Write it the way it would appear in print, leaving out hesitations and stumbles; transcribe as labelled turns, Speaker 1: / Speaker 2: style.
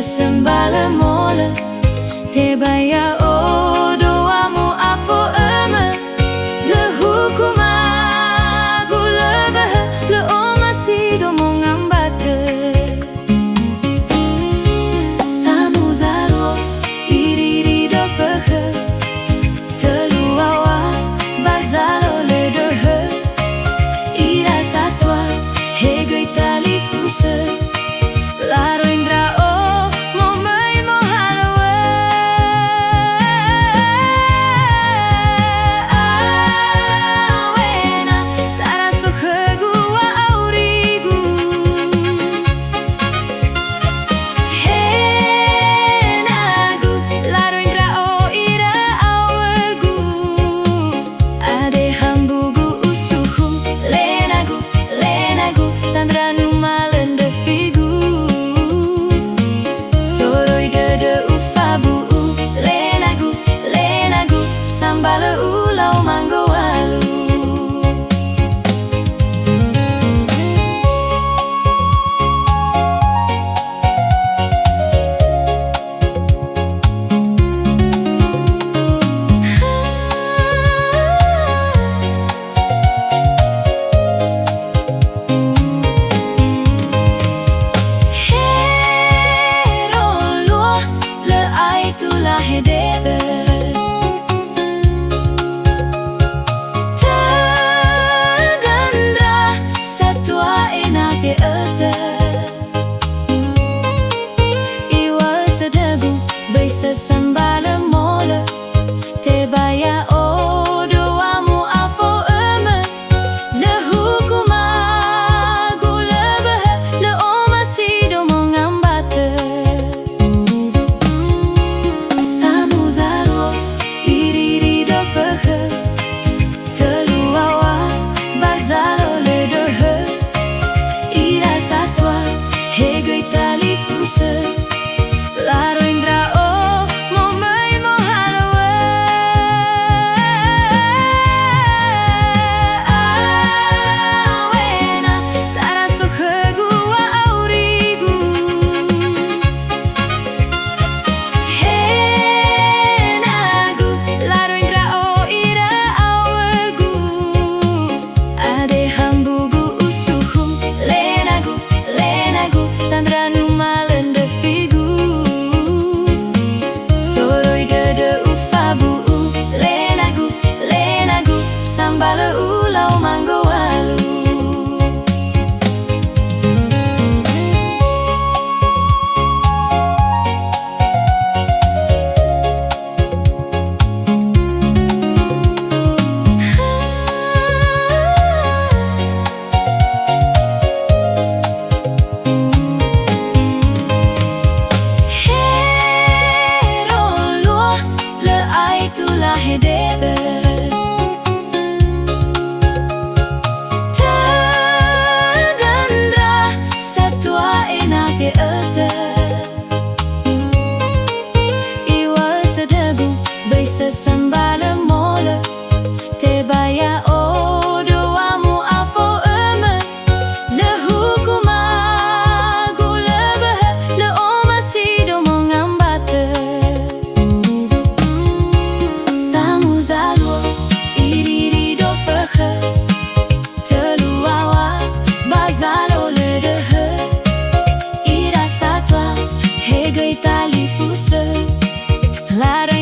Speaker 1: sembala mola te baya o doamu afo ema le hukuma gula bah le omasi do mongambate samuzaro iriri do fekhe teluawa bazalo le dehe ira satwa hegoi tali fuse laro indra o momai mohalawe awena taraso khegua aurigu henagu laro indra o ira awegu ade hambugu usuhu lenagu tandranu malende figu sambala ulau mango walu hero lua le ai tu la hedebe te ete iwal te debu beisa sembala mola te baya o doamu afo eme le hukuma gula bah le omasi do mongambate samuzaro iriri do fekhe teluawa bazalo le dehe hegoi tali fuse laro indra o momai mohalawe awena taraso khegua aurigu henagu laro indra o ira awegu ade hambugu usuhu lenagu tandranu malende figu soroi dede ufabu lenagu sambala ulau mango walu hedebe tadandra satwa enate ete iwal te debu beisa sembala mola te baya o doamu afo eme le hukuma gula bah le omasi do mongambate samuzalo iriri do fekhe teluawa bazalo le dehe ira satwa hegoi tali fuse laro